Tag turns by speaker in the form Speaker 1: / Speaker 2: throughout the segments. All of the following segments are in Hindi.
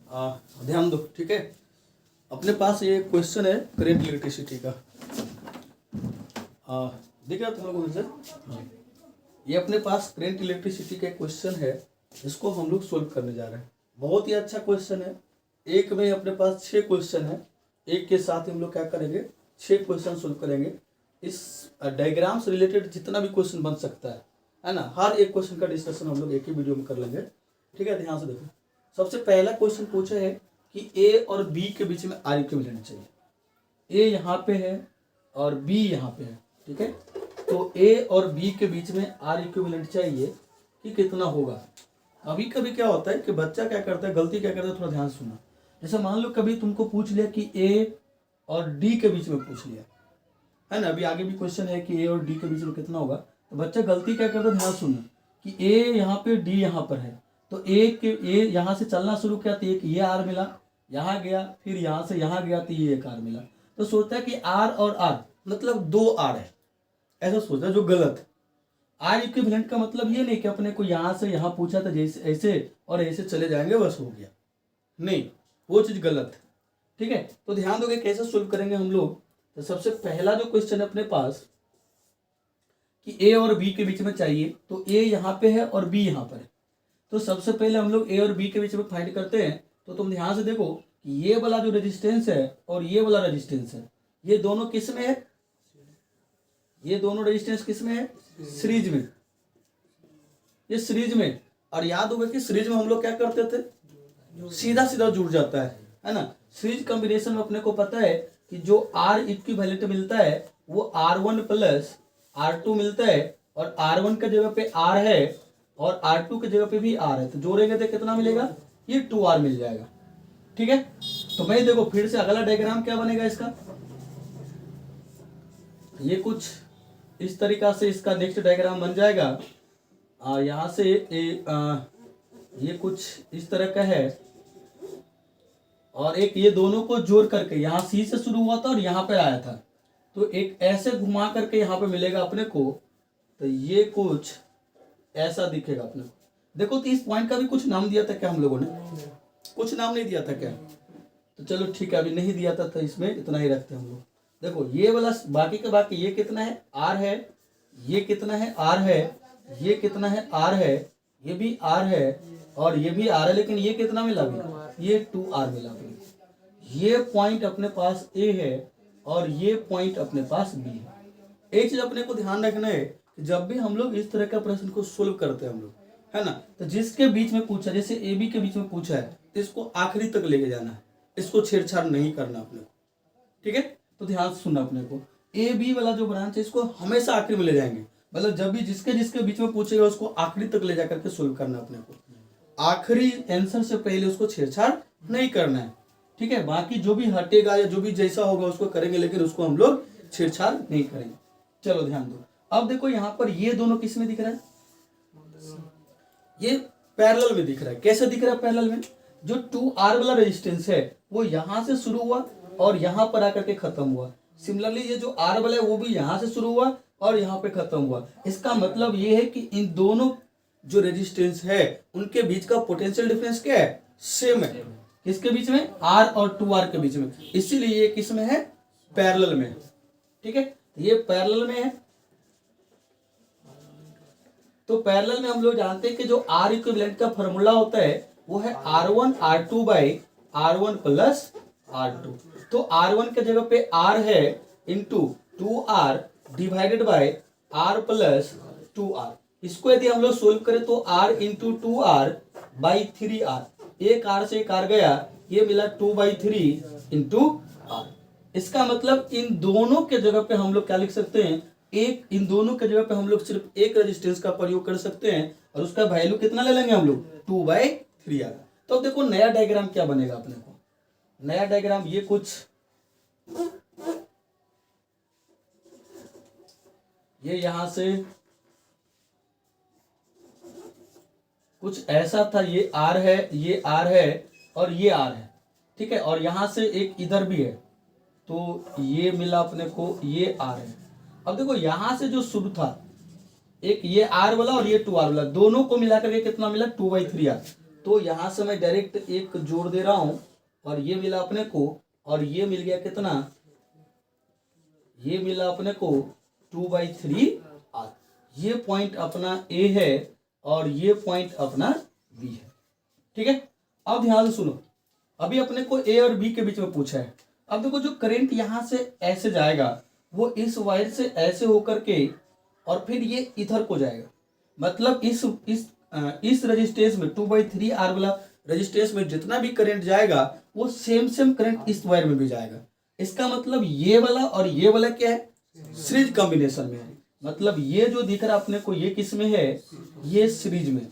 Speaker 1: ध्यान दो, ठीक है। अपने पास ये क्वेश्चन है करेंट इलेक्ट्रिसिटी का। देख रहे हो तुम लोग से, ये अपने पास करेंट इलेक्ट्रिसिटी का क्वेश्चन है, इसको हम लोग सोल्व करने जा रहे हैं। बहुत ही अच्छा क्वेश्चन है। एक में अपने पास 6 क्वेश्चन है, एक के साथ हम लोग क्या करेंगे 6 क्वेश्चन सोल्व करेंगे। इस डायग्राम से रिलेटेड जितना भी क्वेश्चन बन सकता है ना, हर एक क्वेश्चन का डिस्कशन हम लोग एक ही वीडियो में कर लेंगे, ठीक है। ध्यान से देखो। सबसे पहला क्वेश्चन पूछा है कि ए और बी के बीच में आर इक्विवेलेंट चाहिए। ए यहाँ पे है और बी यहाँ पे है, ठीक है। तो ए और बी के बीच में आर इक्विवेलेंट चाहिए कि कितना होगा। अभी कभी क्या होता है कि बच्चा क्या करता है, गलती क्या करता है, थोड़ा ध्यान सुनना। जैसे मान लो कभी तुमको पूछ लिया कि ए और डी के बीच में पूछ लिया है ना, अभी आगे भी क्वेश्चन है कि ए और डी के बीच में कितना होगा। तो बच्चा गलती क्या करता है, ध्यान सुनना कि ए यहाँ पे डी यहाँ पर है, तो ए यहाँ से चलना शुरू किया तो एक ये आर मिला, यहाँ गया, फिर यहाँ से यहाँ गया तो ये एक आर मिला। तो सोचता है कि आर और आर मतलब 2 आर है, ऐसा सोचता है, जो गलत। आर इक्विवेलेंट का मतलब ये नहीं कि अपने को यहाँ से यहाँ पूछा था जैसे ऐसे और ऐसे चले जाएंगे बस हो गया, नहीं, वो चीज गलत, ठीक है। तो ध्यान दोगे कैसे सोल्व करेंगे हम लोग। तो सबसे पहला जो क्वेश्चन है अपने पास कि ए और बी के बीच में चाहिए, तो ए यहाँ पे है और बी यहाँ पर है। तो सबसे पहले हम लोग ए और बी के बीच में फाइंड करते हैं। तो तुम ध्यान से देखो कि ये वाला जो रेजिस्टेंस है और ये वाला रेजिस्टेंस है, ये दोनों किस में है, ये दोनों रेजिस्टेंस किस में है, सीरीज में, ये सीरीज में। और याद होगा कि सीरीज में हम लोग क्या करते थे, सीधा सीधा जुड़ जाता है ना। सीरीज कॉम्बिनेशन में अपने को पता है कि जो आर इक्विवेलेंट मिलता है वो R1 प्लस R2 मिलता है, और R1 के जगह पे R है और R2 के जगह पे भी R है, तो जोड़ेंगे तो कितना मिलेगा, ये 2R मिल जाएगा, ठीक है। तो मैं देखो फिर से अगला डायग्राम क्या बनेगा इसका, ये कुछ इस तरीका से इसका नेक्स्ट डायग्राम बन जाएगा। यहाँ से ये कुछ इस तरह का है, और एक ये दोनों को जोड़ करके यहाँ सी से शुरू हुआ था और यहाँ पे आया था, तो एक ऐसे घुमा करके यहाँ पे मिलेगा अपने को। तो ये कुछ ऐसा दिखेगा अपने को। देखो तो इस पॉइंट का भी कुछ नाम दिया था क्या हम लोगों ने, कुछ नाम नहीं दिया था क्या। तो चलो ठीक है, अभी नहीं दिया था तो इसमें इतना ही रखते हैं हम लोग। देखो ये वाला बाकी का बाकी, ये कितना है आर है, ये कितना है आर है, ये कितना है आर है, ये भी आर है और ये भी आर है, लेकिन ये कितना मिला अभी, ये 2R मिला अभी। ये पॉइंट अपने पास ए है और ये पॉइंट अपने पास बी है। एक चीज अपने को ध्यान रखना है कि जब भी हम लोग इस तरह का प्रश्न को सोल्व करते हैं हम लोग, है ना, तो जिसके बीच में पूछा, जैसे ए बी के बीच में पूछा है तो इसको आखिरी तक लेके जाना है, इसको छेड़छाड़ नहीं करना अपने को, ठीक है। तो ध्यान से सुनना अपने को, ए बी वाला जो ब्रांच है इसको हमेशा आखिरी में ले जाएंगे, मतलब जब भी जिसके जिसके बीच में पूछेगा उसको आखिरी तक ले जाकर के सोल्व करना अपने को, आखिरी आंसर से पहले उसको छेड़छाड़ नहीं करना है, ठीक है। बाकी जो भी हटेगा या जो भी जैसा होगा उसको करेंगे, लेकिन उसको हम लोग छेड़छाड़ नहीं करेंगे। चलो ध्यान दो। अब देखो यहाँ पर ये दोनों किस में दिख रहा है, ये पैरेलल में दिख रहा है। कैसे दिख रहा है पैरेलल में, जो 2R वाला रेजिस्टेंस है वो यहाँ से शुरू हुआ और यहाँ पर आकर के खत्म हुआ। सिमिलरली ये जो R वाला है वो भी यहाँ से शुरू हुआ और यहाँ पे खत्म हुआ। इसका मतलब ये है कि इन दोनों जो रेजिस्टेंस है उनके बीच का पोटेंशियल डिफरेंस क्या है, सेम है। किसके बीच में, R और 2R के बीच में, इसीलिए ये किस में है, पैरेलल में, ठीक है। ये पैरेलल में है। तो पैरेलल में हम लोग जानते हैं कि जो R इक्विवेलेंट का फॉर्मूला होता है वो है R1 R2 by R1 plus R2। तो R1 के जगह पे R है into 2R divided by R plus 2R। इसको यदि हम लोग सोल्व करें तो R into 2R by 3R, एक R से एक R गया, ये मिला 2/3 इंटू R। इसका मतलब इन दोनों के जगह पे हम लोग क्या लिख सकते हैं, एक, इन दोनों के जगह पे हम लोग सिर्फ एक रेजिस्टेंस का प्रयोग कर सकते हैं और उसका वैल्यू कितना ले लेंगे हम लोग, 2/3R। तो अब देखो नया डायग्राम क्या बनेगा अपने को, नया डायग्राम ये कुछ ये यहां से कुछ ऐसा था, ये R है, ये R है और ये R है, ठीक है। और यहां से एक इधर भी है, तो ये मिला अपने को, ये R है। अब देखो यहां से जो शुरू था, एक ये R वाला और ये 2R वाला, दोनों को मिलाकर के कितना मिला, 2/3R। तो यहाँ से मैं डायरेक्ट एक जोड़ दे रहा हूँ और ये मिला अपने को, और ये मिल गया कितना, ये मिला अपने को 2/3r। ये पॉइंट अपना ए है और ये पॉइंट अपना बी है। ठीक है, अब ध्यान से सुनो, अभी अपने को ए और बी के बीच में पूछा है। अब देखो जो करंट यहां से ऐसे जाएगा वो इस वायर से ऐसे होकर के और फिर ये इधर को जाएगा, मतलब इस रेजिस्टेंस में 2/3r वाला रेजिस्टेंस में जितना भी करंट जाएगा वो सेम करंट इस वायर में भी जाएगा। इसका मतलब ये वाला और ये वाला क्या है, सीरीज कॉम्बिनेशन में है। मतलब ये जो दिख रहा है अपने को ये किस में है, ये सीरीज में,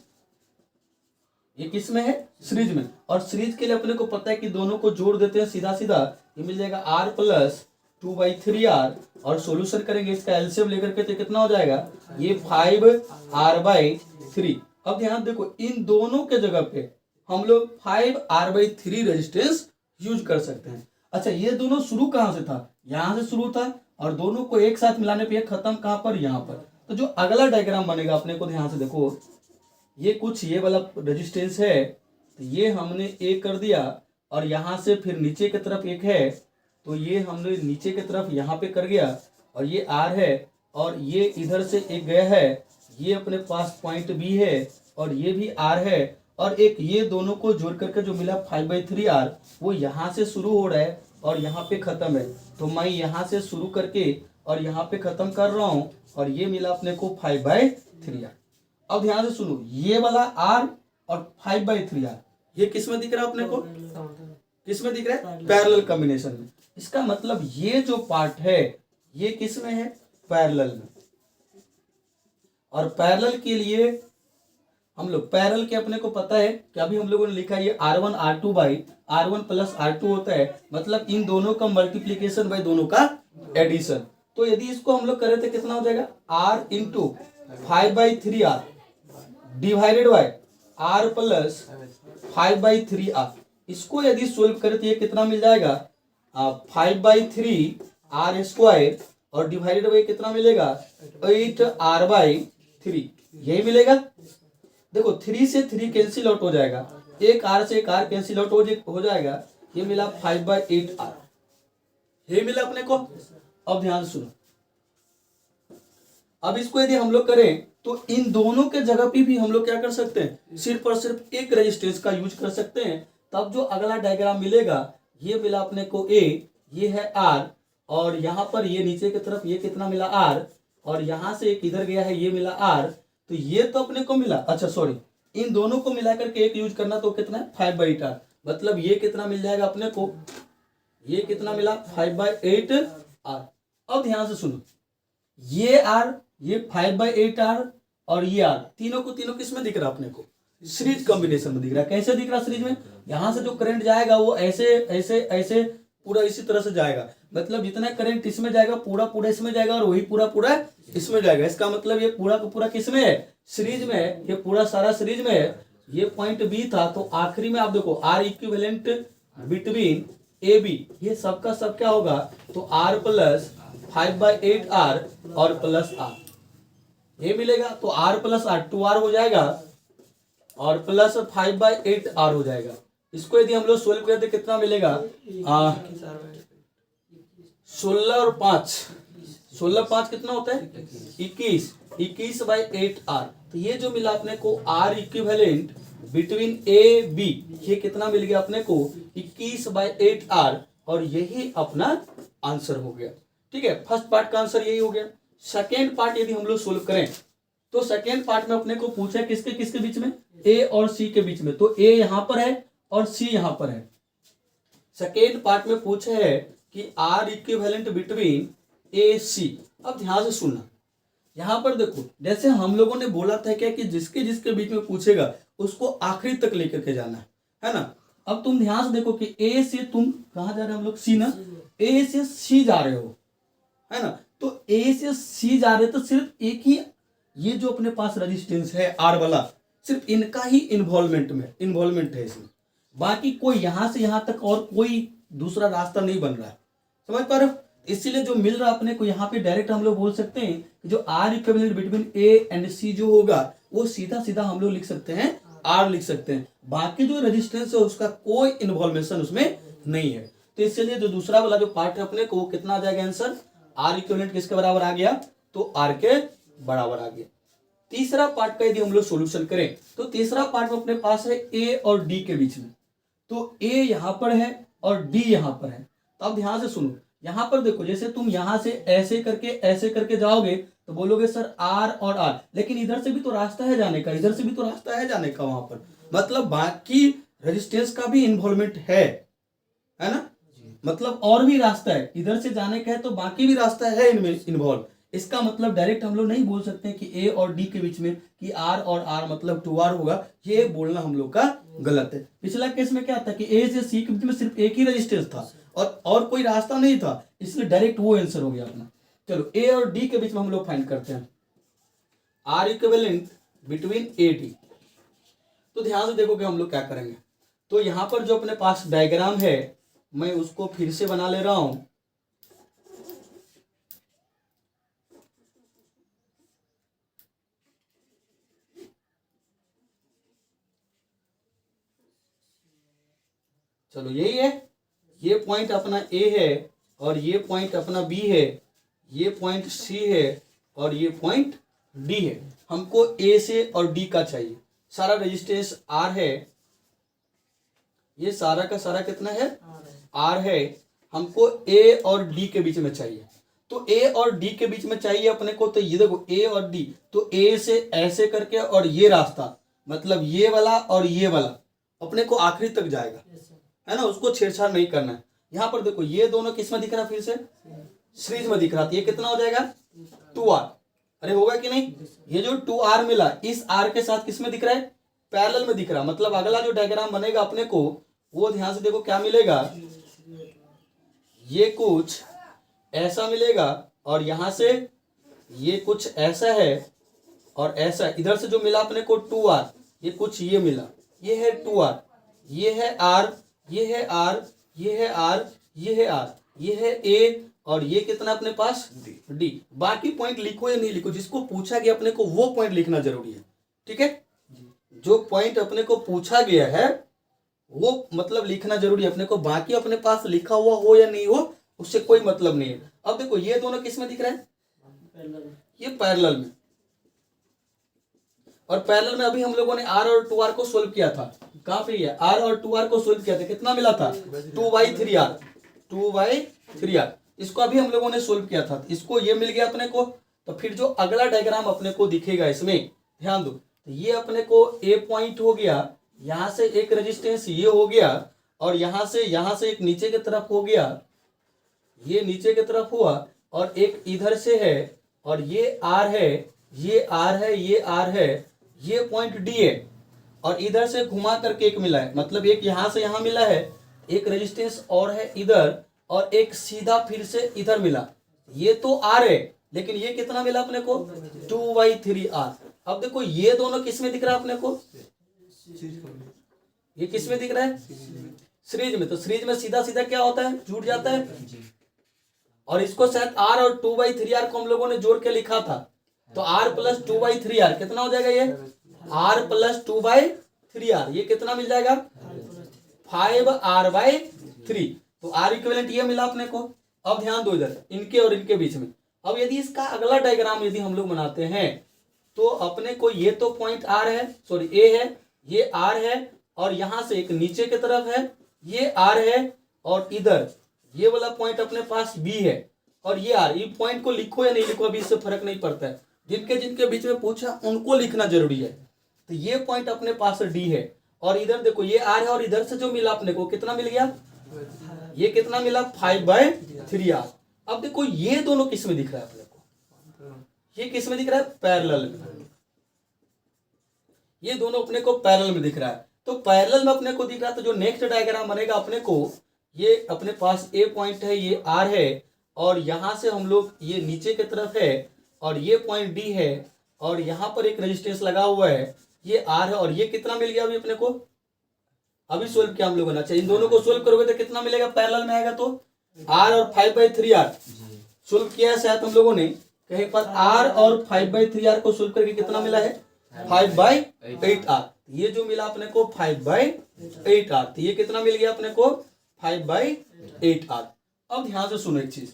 Speaker 1: ये किस में है, सीरीज में। और सीरीज के लिए अपने को पता है कि दोनों को जोड़ देते हैं सीधा सीधा, ये मिल जाएगा r प्लस 2/3r, और सॉल्यूशन करेंगे इसका एलसीएम लेकर के तो कितना हो जाएगा, ये 5r/3। अब ध्यान देखो इन दोनों के जगह पे हम लोग 5r/3 रेजिस्टेंस यूज कर सकते हैं। अच्छा, ये दोनों शुरू कहां से था, यहां से शुरू था, और दोनों को एक साथ मिलाने पे खत्म कहां पर, यहां पर। तो जो अगला डायग्राम बनेगा अपने को ध्यान से देखो, ये कुछ ये वाला रेजिस्टेंस है, तो ये हमने ए कर दिया, और यहां से फिर नीचे की तरफ एक है, तो ये हमने नीचे की तरफ यहाँ पे कर गया, और ये आर है, और ये इधर से एक गया है, ये अपने पास पॉइंट बी है, और ये भी आर है, और एक ये दोनों को जोड़ करके जो मिला 5/3r वो यहाँ से शुरू हो रहा है और यहाँ पे खत्म है। तो मैं यहाँ से शुरू करके और यहाँ पे खत्म कर रहा हूँ, और ये मिला अपने को 5/3r। अब ध्यान से सुनो, ये वाला r और 5/3r ये किस में दिख रहा है अपने को, किस में दिख रहा है, पैरेलल कॉम्बिनेशन में। इसका मतलब ये जो पार्ट है ये किस में है, पैरेलल में। और पैरेलल के लिए हम लोग पैरेलल के अपने को पता है कि अभी हम लोगों ने लिखा है ये r1 r2/r1 प्लस r2 होता है, मतलब इन दोनों का मल्टीप्लीकेशन बाय दोनों का एडिशन। तो यदि इसको हम लोग करें तो कितना हो जाएगा, r into 5/3r divided by r plus 5/3r। इसको यदि सोल्व करें तो ये कितना मिल जाएगा, 5/3r² और डिवाइडेड बाय कितना मिलेगा, 8r/3, यही मिलेगा। देखो 3 से 3 कैंसिल आउट हो जाएगा, एक r से एक r कैंसिल आउट हो जाएगा, ये मिला 5/8r, ये मिला अपने को। अब ध्यान सुनो, अब इसको यदि हम लोग करें तो इन दोनों के जगह पे भी हम लोग क्या कर सकते हैं, सिर्फ और सिर्फ एक रेजिस्टेंस का यूज कर सकते हैं। तब जो अगला डायग्राम मिलेगा, ये मिला अपने को a, ये है r, और यहाँ पर ये नीचे की तरफ ये कितना मिला r, और यहाँ से एक इधर गया है ये मिला r, तो ये तो अपने को मिला, अच्छा सॉरी, इन दोनों को मिलाकर के एक यूज करना तो कितना है 5/8r, मतलब ये कितना मिल जाएगा अपने को, ये कितना मिला 5/8r। अब ध्यान से सुनो, ये r, ये 5/8r और ये r, तीनों को तीनों किस में दिख रहा है अपने को, सीरीज कॉम्बिनेशन में दिख रहा है। कैसे दिख रहा है सीरीज में, यहां से जो करंट जाएगा वो ऐसे ऐसे ऐसे पूरा इसी तरह से जाएगा, मतलब जितना करंट इसमें जाएगा पूरा पूरा इसमें जाएगा, और वही पूरा पूरा इसमें जाएगा। इसका मतलब ये पूरा का पूरा किस में है, सीरीज में है, ये पूरा सारा सीरीज में है। ये पॉइंट बी था, तो आखिरी में आप देखो r equivalent between A B, ये सबका सब क्या होगा, तो r प्लस 5/8r और प्लस r, ये मिलेगा। तो r प्लस r 2r हो जाएगा और प्लस 5/8r हो जाएगा। इसको यदि हम लोग सोल्व करें तो कितना मिलेगा, 16 और 5, 16 कितना होता है 21, 21/8r। तो ये जो मिला अपने को r equivalent between A B, ये कितना मिल गया अपने को 21/8r, और यही अपना आंसर हो गया। ठीक है, फर्स्ट पार्ट का आंसर यही हो गया। सेकेंड पार्ट यदि हम लोग सोल्व करें तो सेकेंड पार्ट में अपने को पूछा है किसके किसके बीच में, ए और सी के बीच में। तो ए यहां पर है और सी यहां पर है। सेकेंड पार्ट में पूछा है कि आर इक्विवेलेंट बिटवीन ए सी। अब ध्यान से सुनना, यहां पर देखो जैसे हम लोगों ने बोला था क्या कि जिसके जिसके बीच में पूछेगा उसको आखिरी तक लेकर के जाना है ना। अब तुम ध्यान से देखो कि ए से तुम कहां जा रहे हो, हम लोग सी ना, ए से सी जा रहे हो है ना। तो ए से सी जा रहे तो सिर्फ एक ही ये जो अपने पास रेजिस्टेंस है आर वाला, सिर्फ इनका ही इन्वॉल्वमेंट है इसमें, बाकी कोई यहां से यहां तक और कोई दूसरा रास्ता नहीं बन रहा है, समझ पा रहे हो। इसीलिए जो मिल रहा है अपने को यहाँ पे डायरेक्ट हम लोग बोल सकते हैं कि जो are equivalent between A and C जो होगा वो सीधा सीधा हम लोग लिख सकते हैं आर लिख सकते हैं। बाकी जो रेजिस्टेंस है उसका कोई इन्वॉल्वेशन उसमें नहीं है। तो इसलिए जो दूसरा वाला जो पार्ट है अपने को वो कितना आ जाएगा आंसर, आर इक्विवेलेंट किसके बराबर आ गया, तो आर के बराबर आ गया। तीसरा पार्ट का यदि हम लोग सोल्यूशन करें तो तीसरा पार्ट में अपने पास है ए और डी के बीच में, तो ए यहां पर है और डी यहां पर है। तो अब ध्यान से सुनो, यहां पर देखो जैसे तुम यहां से ऐसे करके जाओगे तो बोलोगे सर आर और आर, लेकिन इधर से भी तो रास्ता है जाने का, इधर से भी तो रास्ता है जाने का वहां पर, मतलब बाकी रेजिस्टेंस का भी इन्वॉल्वमेंट है ना, मतलब और भी रास्ता है इधर से जाने का है तो बाकी भी रास्ता है इनमें इन्वॉल्व। इसका मतलब डायरेक्ट हम लोग नहीं बोल सकते कि ए और डी के बीच में कि आर और आर मतलब 2R होगा, ये बोलना हम लोग का गलत है। पिछला केस में क्या था कि ए से सी के बीच में सिर्फ एक ही रेजिस्टेंस था और कोई रास्ता नहीं था, इसलिए डायरेक्ट वो आंसर हो गया अपना। चलो ए और डी के बीच में हम लोग फाइंड करते हैं R equivalent between A D. तो ध्यान से देखो कि हम लोग क्या करेंगे। तो यहां पर जो अपने पास डायग्राम है मैं उसको फिर से बना ले रहा हूं। चलो यही है, ये पॉइंट अपना ए है और ये पॉइंट अपना बी है, ये पॉइंट सी है और ये पॉइंट डी है। हमको ए से और डी का चाहिए। सारा रेजिस्टेंस आर है, ये सारा का सारा कितना है, आर है। हमको ए और डी के बीच में चाहिए, तो ए और डी के बीच में चाहिए अपने को। तो ये देखो ए और डी, तो ए से ऐसे करके और ये रास्ता मतलब ये वाला और ये वाला अपने को आखिरी तक जाएगा, है ना, उसको छेड़छाड़ नहीं करना है। यहाँ पर देखो ये दोनों किस में दिख रहा है, फिर से सीरीज में दिख रहा है। ये कितना हो जाएगा 2R, अरे होगा कि नहीं। ये जो 2R मिला इस R के साथ किस में दिख रहा है, पैरेलल में दिख रहा है। मतलब अगला जो डायग्राम बनेगा अपने को वो ध्यान से देखो क्या मिलेगा, ये कुछ ऐसा मिलेगा और यहां से ये कुछ ऐसा है और ऐसा। इधर से जो मिला अपने को 2R, ये कुछ ये मिला, ये है 2R, ये है R, ये है R, ये है R, ये है R, ये है A और ये कितना अपने पास D। बाकी पॉइंट लिखो या नहीं लिखो, जिसको पूछा गया अपने को वो पॉइंट लिखना जरूरी है, ठीक है। जो पॉइंट अपने को पूछा गया है वो मतलब लिखना जरूरी है अपने को। बाकी अपने पास लिखा हुआ हो या नहीं हो उससे कोई मतलब नहीं है। अब देखो ये दोनों किस में दिख रहा है, ये पैरेलल में, और पैरेलल में अभी हम लोगों ने R और 2R को सोल्व किया था। कहां पे है, R और 2R को सोल्व किया था, कितना मिला था 2/3R, 2/3R। इसको अभी हम लोगों ने सोल्व किया था, इसको ये मिल गया अपने को। तो फिर जो अगला डायग्राम अपने को दिखेगा इसमें ध्यान दो, तो ये अपने को ए पॉइंट हो गया, यहां से एक रेजिस्टेंस ये हो गया और यहां से एक नीचे की तरफ हो गया, ये नीचे की तरफ हुआ और एक इधर से है और ये R है, ये R है, ये R है, ये पॉइंट D है और इधर से घुमा करके एक मिला है। मतलब एक यहां से यहां मिला है, एक रेजिस्टेंस और है इधर और एक सीधा फिर से इधर मिला। ये तो R है लेकिन ये कितना मिला अपने को 2/3R। अब देखो ये दोनों किस में दिख रहा है अपने को, ये किस में दिख रहा है, सीरीज में। तो सीरीज में सीधा सीधा क्या होता है, जुड़ जाता है। और इसको शायद R और 2/3R को हम लोगों ने जोड़ के लिखा था, तो R + 2/3R कितना हो जाएगा, ये R + 2/3R, ये कितना मिल जाएगा 5R/3। तो R इक्विवेलेंट ये मिला अपने को। अब ध्यान दो इधर इनके और इनके बीच में। अब यदि इसका अगला डायग्राम यदि हम लोग बनाते हैं तो अपने को ये तो पॉइंट R है, सॉरी A है, ये R है और यहां से एक नीचे की तरफ है, ये R है और इधर ये वाला पॉइंट अपने पास B है और ये R। ये पॉइंट को लिखो या नहीं लिखो अभी इससे फर्क नहीं पड़ता है, जिनके जिनके बीच में पूछा उनको लिखना जरूरी है। तो ये पॉइंट अपने पास D है और इधर देखो ये R है और इधर से जो मिला अपने को कितना मिल गया, ये कितना मिला 5/3R। अब देखो ये दोनों किस में दिख रहा है अपने को, ये किस में दिख रहा है, पैरेलल में। ये दोनों अपने को पैरेलल में दिख रहा है। तो पैरेलल में अपने को दिख रहा है, तो जो नेक्स्ट डायग्राम बनेगा अपने को, ये अपने पास A पॉइंट है, ये R है और यहां से हम लोग ये नीचे की तरफ है और ये पॉइंट D है और यहाँ पर एक रेजिस्टेंस लगा हुआ है, ये R है और ये कितना मिल गया अभी अपने को, अभी सोल्व किया हम लोगों ने। अच्छा इन दोनों को सोल्व करोगे तो कितना मिलेगा, पैरेलल में आएगा तो R और 5/3R सोल्व किया है शायद हम लोगों ने कहीं पर। R और 5/3R को सोल्व करके कितना मिला है 5/8r। ये जो मिला अपने को 5/8r, तो ये कितना मिल गया अपने को 5/8r। अब ध्यान से सुनो एक चीज,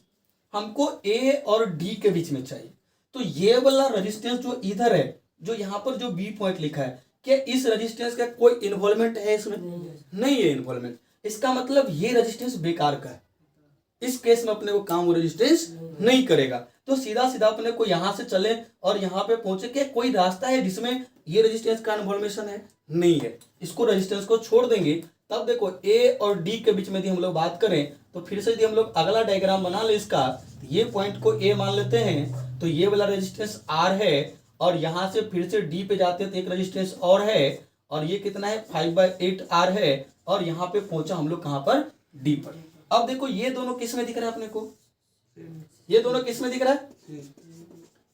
Speaker 1: हमको ए और डी के बीच में चाहिए। तो ये वाला रेजिस्टेंस जो इधर है, जो यहाँ पर जो बी पॉइंट लिखा है, क्या इस रेजिस्टेंस का कोई इन्वॉल्वमेंट है इसमें? नहीं है इन्वॉल्वमेंट। इसका मतलब ये रेजिस्टेंस बेकार का है। इस केस में अपने को काम वो रेजिस्टेंस नहीं करेगा। तो सीधा सीधा अपने को यहां से चले और यहाँ पे पहुंचे, क्या कोई रास्ता है जिसमें ये रेजिस्टेंस का इन्फॉर्मेशन है? नहीं है। इसको रेजिस्टेंस को छोड़ देंगे। तब देखो ए और डी के बीच में यदि हम लोग बात करें, तो फिर से यदि हम लोग अगला डायग्राम बना ले इसका, ये पॉइंट को ए मान लेते हैं, तो ये वाला रेजिस्टेंस आर है, और यहां से फिर से डी पे जाते हैं तो एक रेजिस्टेंस और है, और ये कितना है 5/8r है, और यहाँ पे पहुंचा हम लोग कहां पर? डी पर। अब देखो ये दोनों किस में दिख रहा है अपने को? ये दोनों किस में दिख रहा है?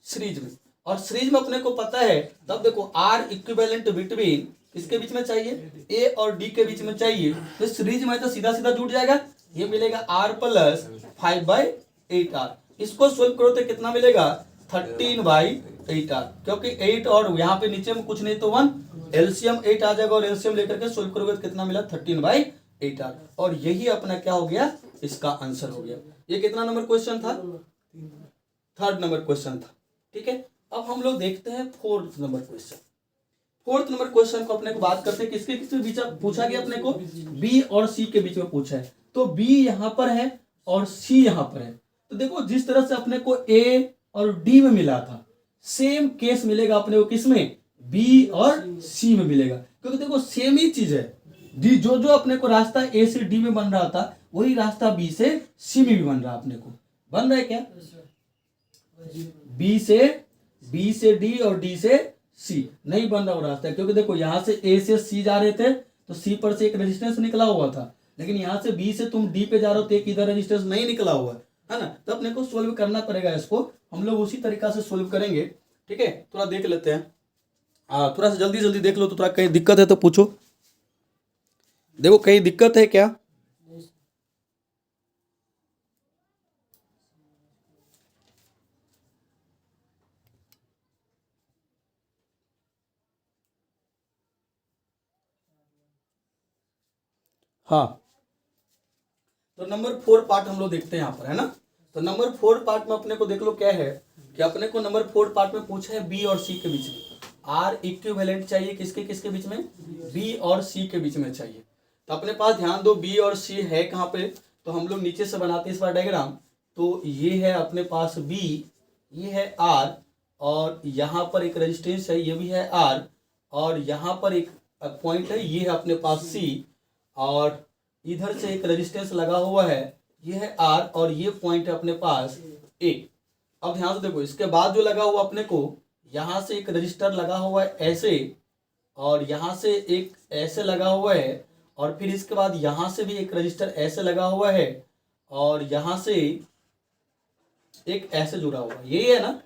Speaker 1: सीरीज में। और सीरीज में अपने को पता है, तब देखो आर इक्विवेलेंट बिटवीन किसके बीच में चाहिए? ए और डी के बीच में चाहिए। तो सीरीज में तो सीधा सीधा जुड़ जाएगा, ये मिलेगा आर प्लस 5/8r। इसको सोल्व करो तो कितना मिलेगा? 13/8r, क्योंकि 8 और यहाँ पे नीचे में कुछ नहीं तो 1, एलसीएम 8 आ जाएगा, और एलसीएम लेकर के सोल्व करोगे तो कितना मिला? 13/8r। और यही अपना क्या हो गया? इसका आंसर हो गया। ये कितना नंबर क्वेश्चन था? 3rd नंबर क्वेश्चन था। ठीक है, अब हम लोग देखते हैं 4th number question. 4th number question को अपने को बात करते हैं, किसके किसके बीच पूछा गया? अपने को बी और सी के बीच में पूछा है। तो बी यहाँ पर है और सी यहाँ पर है। तो देखो जिस तरह से अपने को ए और डी में मिला था, सेम केस मिलेगा अपने को किसमें? बी और सी में मिलेगा, क्योंकि देखो सेम ही चीज है। डी जो जो अपने को रास्ता ए से डी में बन रहा था, वही रास्ता बी से सी में भी बन रहा। अपने को बन रहा है क्या? बी से डी और डी से सी नहीं बन रहा वो रास्ता, क्योंकि देखो यहाँ से ए से सी जा रहे थे तो सी पर से एक रेजिस्टेंस निकला हुआ था, लेकिन यहाँ से बी से तुम डी पे जा रहे हो तो एक इधर रेजिस्टेंस नहीं निकला हुआ है ना। तो अपने को सोल्व करना पड़ेगा इसको, हम लोग उसी तरीका से सोल्व करेंगे। ठीक है, थोड़ा देख लेते हैं, थोड़ा सा जल्दी जल्दी देख लो। तो थोड़ा कहीं दिक्कत है तो पूछो। देखो कहीं दिक्कत है क्या? हाँ, तो नंबर 4 पार्ट हम लोग देखते हैं यहाँ पर, है ना। तो नंबर 4 पार्ट में अपने को देख लो क्या है कि अपने को नंबर 4 पार्ट में पूछा है बी और सी के बीच में आर इक्विवेलेंट चाहिए। किसके किसके बीच में? बी और सी के बीच में चाहिए। तो अपने पास ध्यान दो, बी और सी है कहाँ पे? तो हम लोग नीचे से बनाते हैं इस बार डायग्राम। तो ये है अपने पास बी, ये है आर, और यहाँ पर एक रेजिस्टेंस है, ये भी है आर, और यहाँ पर एक पॉइंट है, ये है अपने पास सी, और इधर से एक रेजिस्टेंस लगा हुआ है, ये है आर, और ये पॉइंट है अपने पास ए। अब ध्यान से देखो, इसके बाद जो लगा हुआ अपने को, यहाँ से एक रजिस्टर लगा हुआ है ऐसे, और यहाँ से एक ऐसे लगा हुआ है, और फिर इसके बाद यहाँ से भी एक रजिस्टर ऐसे लगा हुआ है, और यहाँ से एक ऐसे जुड़ा हुआ है, यही है ना।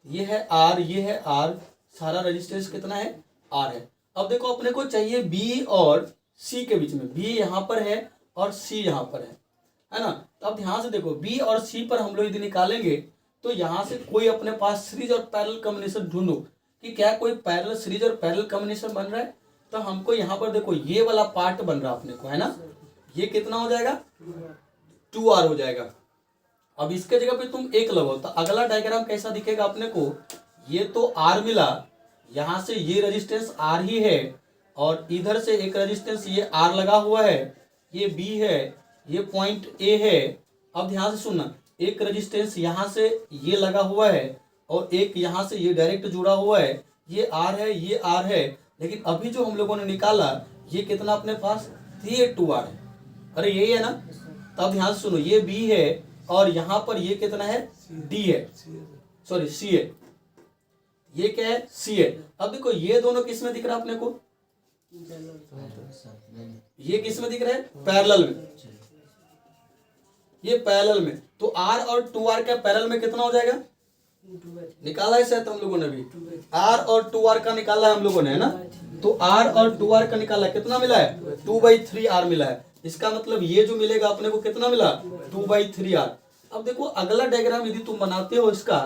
Speaker 1: ये है आर, ये है आर, सारा रेजिस्टेंस कितना है? आर है। अब देखो अपने को चाहिए बी और सी के बीच में, बी यहाँ पर है और सी यहाँ पर है ना। तो अब ध्यान से देखो, बी और सी पर हम लोग यदि निकालेंगे तो यहाँ से कोई अपने पास सीरीज और पैरेलल कॉम्बिनेशन ढूंढो कि क्या कोई पैरेलल सीरीज और पैरेलल कॉम्बिनेशन बन रहा है। तो हमको यहाँ पर देखो ये वाला पार्ट बन रहा अपने को, है ना। ये कितना हो जाएगा? 2r हो जाएगा। अब इसके जगह पे तुम एक लगाओ तो अगला डायग्राम कैसा दिखेगा अपने को? ये तो r मिला, यहाँ से ये रेजिस्टेंस r ही है, और इधर से एक रेजिस्टेंस ये R लगा हुआ है, ये B है, ये पॉइंट A है। अब ध्यान से सुनना, एक रेजिस्टेंस यहाँ से ये लगा हुआ है, और एक यहाँ से ये डायरेक्ट जुड़ा हुआ है, ये R है, ये R है। लेकिन अभी जो हम लोगों ने निकाला ये कितना अपने पास? 2r है। अरे यही है ना। तो अब ध्यान से सुनो, ये B है, और यहाँ पर ये कितना है? D है, सॉरी C है। ये क्या है? C है। अब देखो ये दोनों किस में दिख रहा है अपने को? ये किस में दिख रहा है? पैरेलल में। ये पैरेलल में, तो R और 2r का पैरेलल में कितना हो जाएगा? निकाला है शायद हम लोगों ने भी, R और 2r का निकाला है हम लोगों ने, है ना। तो R और 2r का निकाला, कितना मिला है? 2/3r मिला है। इसका मतलब ये जो मिलेगा अपने को कितना मिला? 2/3r। अब देखो अगला डायग्राम यदि तुम बनाते हो इसका,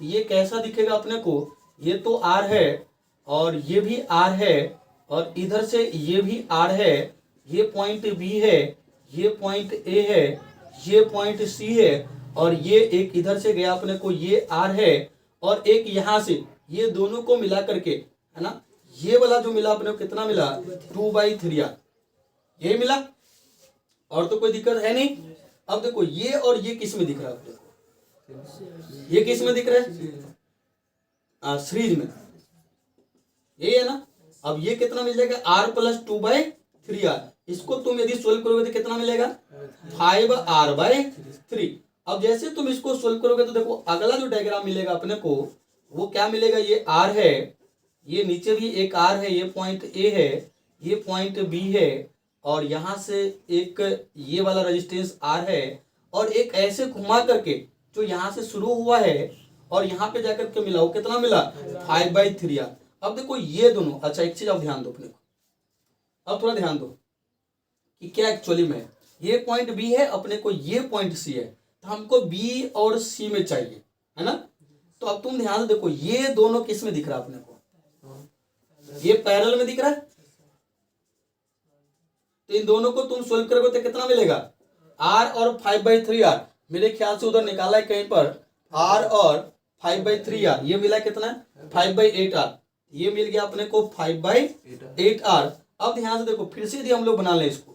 Speaker 1: तो ये कैसा दिखेगा अपने को? ये तो R है, और ये भी आर है, और इधर से ये भी आर है, ये पॉइंट बी है, ये पॉइंट ए है, ये पॉइंट सी है, और ये एक इधर से गया अपने को, ये आर है, और एक यहां से, ये दोनों को मिला करके, है ना, ये वाला जो मिला अपने को कितना मिला, 2/3 आर, ये मिला, और तो कोई दिक्कत है नहीं। अब देखो ये और ये किस में दिख रहा है अपने को, ये किस में दिख रहा है, सीरीज में, ये है ना। अब ये कितना मिल जाएगा, r + 2/3 आर, इसको तुम यदि सोल्व करोगे तो कितना मिलेगा, 5r/3। अब जैसे तुम इसको सोल्व करोगे तो देखो अगला जो डायग्राम मिलेगा अपने को वो क्या मिलेगा, ये r है, ये नीचे भी एक r है, ये पॉइंट a है, ये पॉइंट b है, और यहां से एक ये वाला रेजिस्टेंस r है, और एक ऐसे घुमा करके जो यहां से शुरू हुआ है और यहाँ पे जाकर के मिला, वो कितना मिला, 5/3 आर। अब देखो ये दोनों, अच्छा एक चीज अब ध्यान दो अपने को, अब थोड़ा ध्यान दो कि क्या एक्चुअली में ये पॉइंट बी है, अपने को ये पॉइंट सी है, तो हमको बी और सी में चाहिए, है ना। तो अब तुम ध्यान से देखो ये दोनों किस में दिख रहा है अपने को, ये पैरेलल में दिख रहा है, तो इन दोनों को तुम सोल्व करोगे तो कितना मिलेगा, r और 5/3 आर, मेरे ख्याल से उधर निकाला है कहीं पर, r और 5/3 आर, ये मिला कितना, 5/8 आर, ये मिल गया अपने को 5/8 आर। अब ध्यान से देखो फिर से यदि हम लोग बना लें इसको,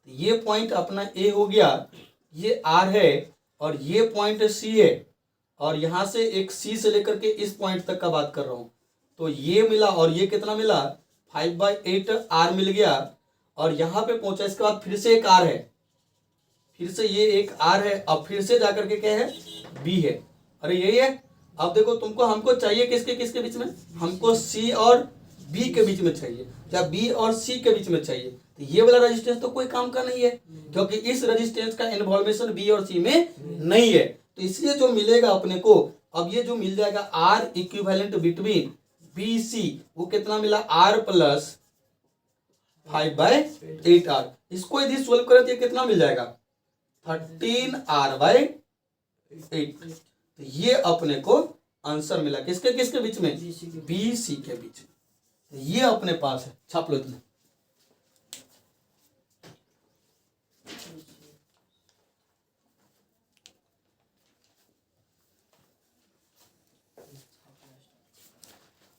Speaker 1: ये पॉइंट अपना ए हो गया, ये आर है, और ये पॉइंट सी है, और यहां से एक सी से लेकर के इस पॉइंट तक का बात कर रहा हूं, तो ये मिला, और ये कितना मिला, 5/8 आर मिल गया, और यहां पे पहुंचा, इसके बाद फिर से एक आर है, फिर से ये एक आर है, अब फिर से जाकर के क्या है, बी है, अरे यही है। अब देखो तुमको, हमको चाहिए किसके किसके बीच में, हमको सी और बी के बीच में चाहिए, या बी और सी के बीच में चाहिए, तो ये वाला रेजिस्टेंस तो कोई काम का नहीं है, क्योंकि इस रेजिस्टेंस का इन्फॉर्मेशन बी और सी में नहीं है, तो इसलिए जो मिलेगा अपने को, अब ये जो मिल जाएगा R equivalent between B C, वो कितना मिला, r + 5/8 आर, इसको यदि सोल्व करें तो ये कितना मिल जाएगा, 13r/8। तो ये अपने को आंसर मिला, किसके किसके बीच में, बी सी के बीच में, तो ये अपने पास है, छाप लो इतना।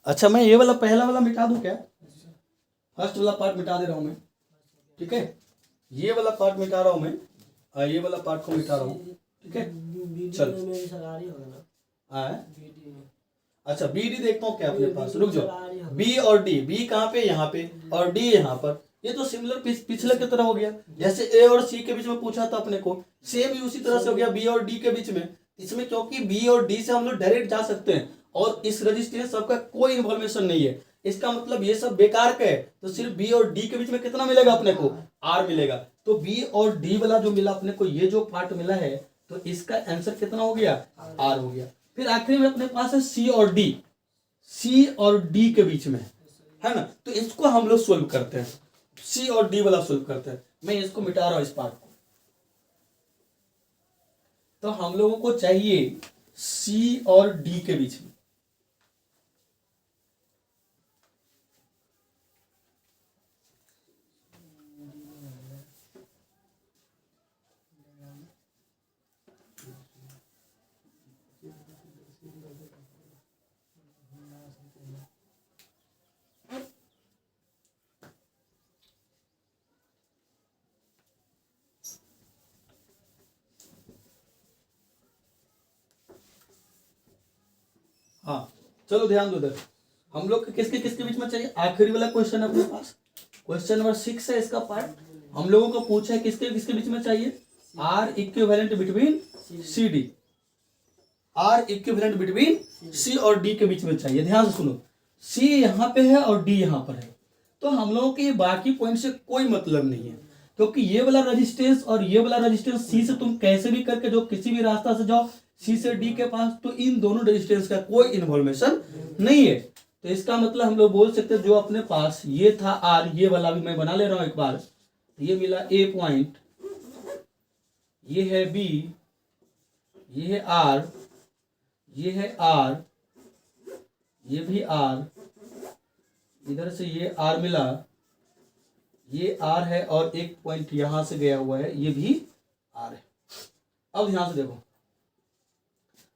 Speaker 1: अच्छा मैं ये वाला पहला वाला मिटा दूं क्या, फर्स्ट वाला पार्ट मिटा दे रहा हूं मैं, ठीक है, ये वाला पार्ट मिटा रहा हूं मैं, ये वाला पार्ट को मिटा रहा हूं, ठीक है, चलो अच्छा बी डी देखता हूँ क्या अपने पास, रुक जाओ, बी और डी, बी कहाँ पे, यहाँ पे, और डी यहाँ पर, ये तो सिमिलर पिछले की तरह हो गया, जैसे ए और सी के बीच में पूछा था अपने को, सेम ही उसी तरह से हो गया बी और डी के बीच में। इसमें क्योंकि बी और डी से हम लोग डायरेक्ट जा सकते हैं, और इस रजिस्टेंस सबका कोई इन्फॉर्मेशन नहीं है, इसका मतलब ये सब बेकार का है, तो सिर्फ बी और डी के बीच में कितना मिलेगा अपने को, आर मिलेगा, तो बी और डी वाला जो मिला अपने को, ये जो पार्ट मिला है, तो इसका आंसर कितना हो गया, आर हो गया। फिर आखिरी में अपने पास है सी और डी, सी और डी के बीच में है ना, तो इसको हम लोग सोल्व करते हैं, सी और डी वाला सोल्व करते हैं, मैं इसको मिटा रहा हूं इस पार्ट को, तो हम लोगों को चाहिए सी और डी के बीच में, हाँ चलो ध्यान दो इधर, हम लोग किसके किसके बीच में चाहिए, आखिरी वाला क्वेश्चन अपने पास, क्वेश्चन नंबर 6 है इसका पार्ट, हम लोगों को पूछा है किसके किसके बीच में चाहिए, R equivalent between C D, R equivalent between C और डी के बीच में चाहिए। ध्यान से सुनो, सी यहाँ पे है और डी यहाँ पर है, तो हम लोगों के बाकी पॉइंट से कोई मतलब नहीं है, क्योंकि ये वाला रेजिस्टेंस और ये वाला रेजिस्टेंस, सी से तुम कैसे भी करके जो किसी भी रास्ता से जाओ सी से डी के पास, तो इन दोनों रेजिस्टेंस का कोई इन्फॉर्मेशन नहीं है, तो इसका मतलब हम लोग बोल सकते हैं जो अपने पास ये था आर, ये वाला भी मैं बना ले रहा हूं एक बार, ये मिला ए पॉइंट, ये है बी, ये है आर, ये है आर, ये भी आर, इधर से ये आर मिला, ये आर है और एक पॉइंट यहां से गया हुआ है, ये भी आर है। अब ध्यान से देखो,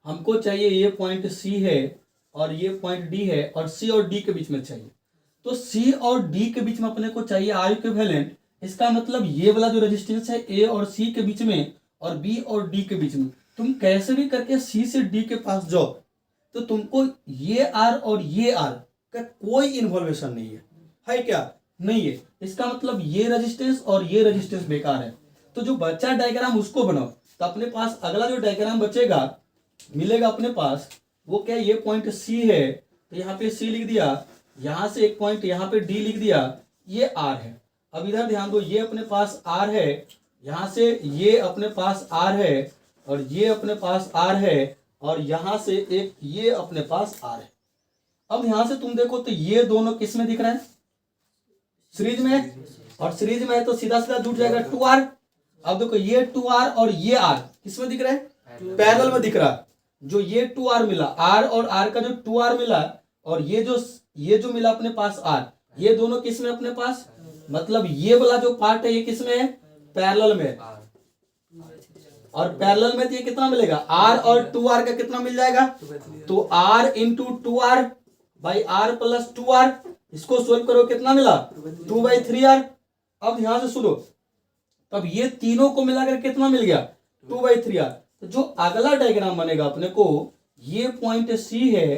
Speaker 1: हमको चाहिए ये पॉइंट सी है और ये पॉइंट डी है और सी और डी के बीच में चाहिए। तो सी और डी के बीच में अपने को चाहिए आर इक्विवेलेंट। इसका मतलब ये वाला जो रेजिस्टेंस है ए और सी के बीच में और बी और डी के बीच में, तुम कैसे भी करके सी से डी के पास जाओ तो तुमको ये आर और ये आर का कोई इन्वॉल्वेशन नहीं है क्या? नहीं है। इसका मतलब ये रेजिस्टेंस और ये रेजिस्टेंस बेकार है। तो जो बच्चा डायग्राम उसको बनाओ। तो अपने पास अगला जो डायग्राम बचेगा मिलेगा अपने पास, वो क्या, ये पॉइंट सी है तो यहाँ पे सी लिख दिया, यहाँ से एक पॉइंट यहाँ पे डी लिख दिया, ये आर है। अब इधर ध्यान दो, ये अपने पास आर है, यहाँ से ये अपने पास आर है और ये अपने पास आर है और यहाँ से एक ये अपने पास आर है। अब यहाँ से तुम देखो तो ये दोनों किस में दिख रहा है? सीरीज में। और सीरीज में है तो सीधा सीधा जुड़ जाएगा 2R। अब देखो ये 2R और ये R किस में दिख रहा है? पैरेलल में दिख रहा है। जो ये 2R मिला, R और R का जो 2R मिला और ये जो मिला अपने पास R, ये दोनों किस में अपने पास? मतलब ये वाला जो पार्ट है ये किस में है? पैरेलल में। और पैरेलल में तो ये कितना मिलेगा? R और 2R का कितना मिल जाएगा? तो R into 2R by R plus 2R, इसको सोल्व करो कितना मिला? 2/3R। अब ध्यान से सुनो, तब ये तीनों को मिलाकर कितना मिल गया? 2/3R। तो जो अगला डायग्राम बनेगा अपने को, ये पॉइंट C है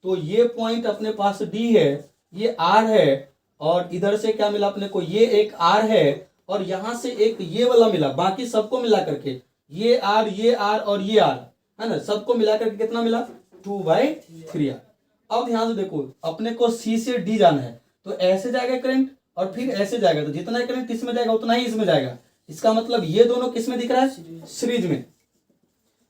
Speaker 1: तो ये पॉइंट अपने पास D है, ये R है और इधर से क्या मिला अपने को? ये एक R है और यहां से एक ये वाला मिला। बाकी सबको मिला करके ये R, ये R और ये R है ना, सबको मिला करके कितना मिला? 2/3R। अब ध्यान से देखो, अपने को C से D जाना है तो ऐसे जाएगा करंट और फिर ऐसे जाएगा, तो जितना करंट इसमें जाएगा उतना ही इसमें जाएगा। इसका मतलब ये दोनों किस में दिख रहा है? सीरीज में।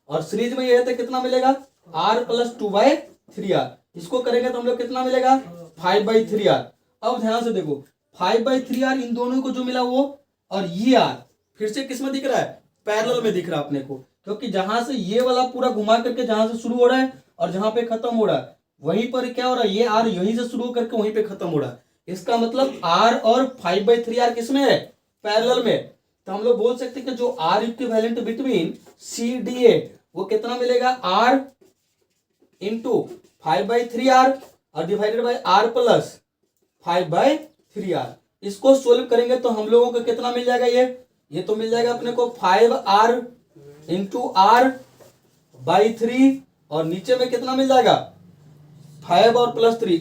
Speaker 1: और सीरीज में ये है तो कितना मिलेगा? R plus 2/3R। इसको करेंगे तो हम लोग कितना मिलेगा? 5/3R। अब ध्यान से देखो, 5/3R इन दोनों को जो मिला वो, और ये R फिर से किस में दिख रहा है? पैरेलल में दिख रहा है अपने को, क्योंकि जहां से ये वाला पूरा घुमा करके जहां से शुरू हो रहा है और जहां पे खत्म हो रहा है वहीं पर क्या हो रहा है? ये R यहीं से शुरू करके वहीं पे खत्म हो रहा है। इसका मतलब R और 5/3R किस में है? पैरेलल में। तो हम लोग बोल सकते हैं कि जो R equivalent between C D है वो कितना मिलेगा? R इंटू 5/3R और divided by R plus 5/3R। इसको सोल्व करेंगे तो हम लोगों को कितना मिल जाएगा? ये तो मिल जाएगा अपने को 5R इंटू R/3 और नीचे में कितना मिल जाएगा? 5 और प्लस 3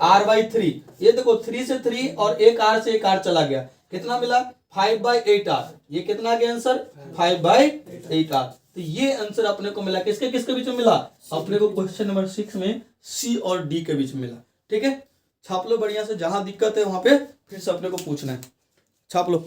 Speaker 1: 8R/3। ये देखो 3 से 3 और एक R से एक R चला गया, कितना मिला? 5/8R। ये कितना आ गया आंसर? 5/8R। तो ये आंसर अपने को मिला। किसके किसके बीच में मिला? अपने को क्वेश्चन नंबर 6 में C और D के बीच में मिला। ठीक है, छाप लो बढ़िया से, जहां दिक्कत है वहां पे फिर से अपने को पूछना है, छाप लो।